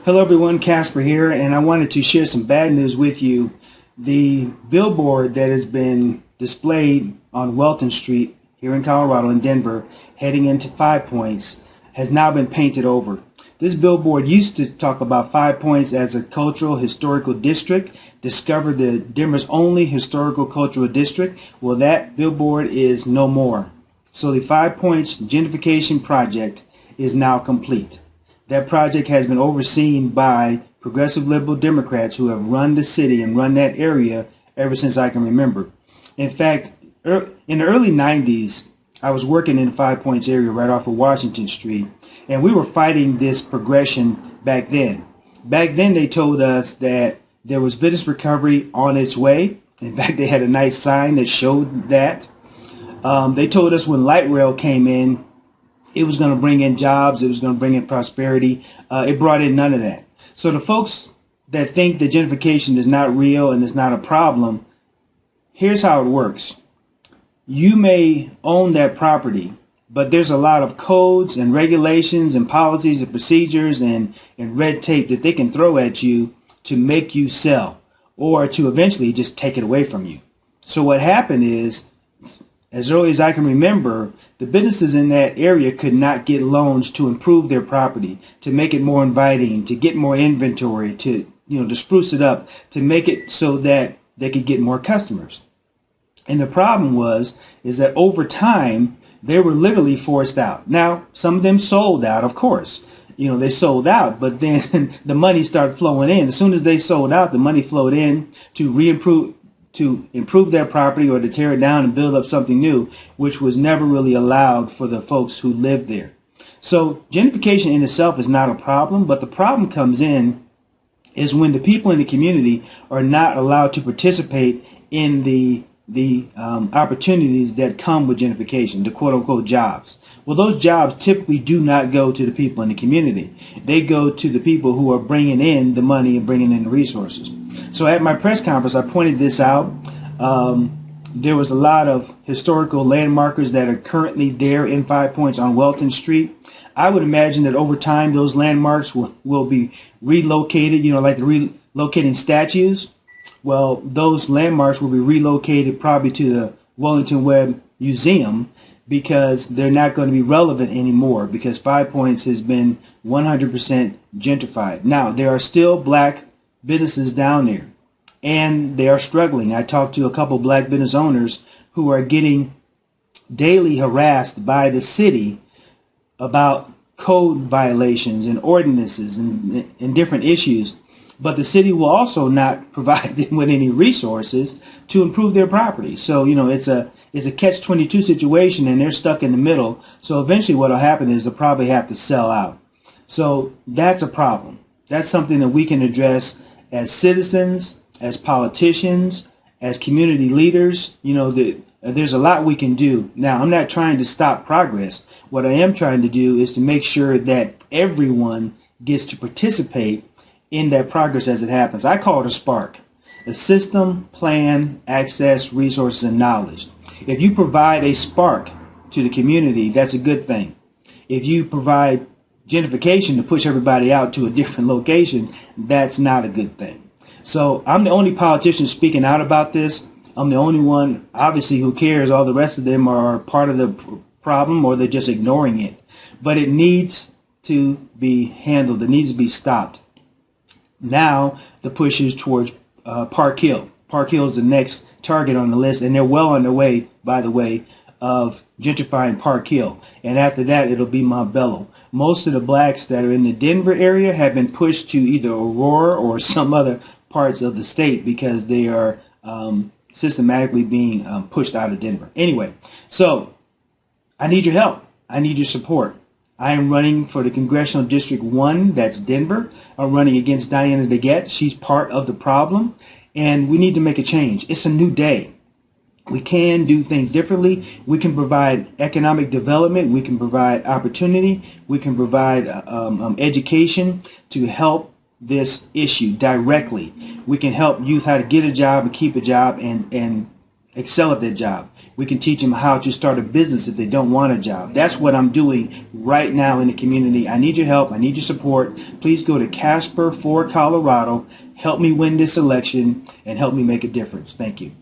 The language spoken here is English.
Hello everyone, Casper here, and I wanted to share some bad news with you. The billboard that has been displayed on Welton Street here in Colorado in Denver heading into Five Points has now been painted over. This billboard used to talk about Five Points as a cultural historical district, discovered the Denver's only historical cultural district. Well, that billboard is no more. So the Five Points gentrification project is now complete. That project has been overseen by progressive liberal Democrats who have run the city and run that area ever since I can remember. In fact, in the early 90s, I was working in the Five Points area right off of Washington Street, and we were fighting this progression back then. Back then, they told us that there was business recovery on its way. In fact, they had a nice sign that showed that. They told us when light rail came in, it was going to bring in jobs, it was going to bring in prosperity. It brought in none of that. So the folks that think that gentrification is not real and is not a problem, here's how it works. You may own that property, but there's a lot of codes and regulations and policies and procedures and red tape that they can throw at you to make you sell or to eventually just take it away from you. So what happened is, as early as I can remember, the businesses in that area could not get loans to improve their property, to make it more inviting, to get more inventory, to spruce it up, to make it so that they could get more customers. And the problem is that over time they were literally forced out. Now, some of them sold out, of course. They sold out, but then the money started flowing in. As soon as they sold out, the money flowed in to improve their property or to tear it down and build up something new, which was never really allowed for the folks who lived there. So gentrification in itself is not a problem, but the problem comes in is when the people in the community are not allowed to participate in the opportunities that come with gentrification, the quote-unquote jobs. Well, those jobs typically do not go to the people in the community. They go to the people who are bringing in the money and bringing in the resources. So at my press conference, I pointed this out. There was a lot of historical landmarkers that are currently there in Five Points on Welton Street. I would imagine that over time, those landmarks will be relocated, like the relocating statues. Well, those landmarks will be relocated probably to the Wellington Webb Museum because they're not going to be relevant anymore because Five Points has been 100% gentrified. Now, there are still black businesses down there, and they are struggling. I talked to a couple black business owners who are getting daily harassed by the city about code violations and ordinances and different issues. But the city will also not provide them with any resources to improve their property. So, it's a catch-22 situation, and they're stuck in the middle. So eventually what will happen is they'll probably have to sell out. So that's a problem. That's something that we can address as citizens, as politicians, as community leaders. There's a lot we can do. Now, I'm not trying to stop progress. What I am trying to do is to make sure that everyone gets to participate in that progress as it happens. I call it a spark. A system, plan, access, resources, and knowledge. If you provide a spark to the community, that's a good thing. If you provide gentrification to push everybody out to a different location, that's not a good thing. So I'm the only politician speaking out about this. I'm the only one, obviously, who cares. All the rest of them are part of the problem or they're just ignoring it. But it needs to be handled. It needs to be stopped. Now the push is towards Park Hill. Park Hill is the next target on the list, and they're well on their way, by the way, of gentrifying Park Hill. And after that, it'll be Montbello. Most of the blacks that are in the Denver area have been pushed to either Aurora or some other parts of the state because they are systematically being pushed out of Denver. Anyway, so I need your help. I need your support. I am running for the Congressional District 1, that's Denver. I'm running against Diana DeGette. She's part of the problem, and we need to make a change. It's a new day. We can do things differently. We can provide economic development. We can provide opportunity. We can provide education to help this issue directly. We can help youth how to get a job and keep a job and excel at their job. We can teach them how to start a business if they don't want a job. That's what I'm doing right now in the community. I need your help. I need your support. Please go to Casper for Colorado. Help me win this election and help me make a difference. Thank you.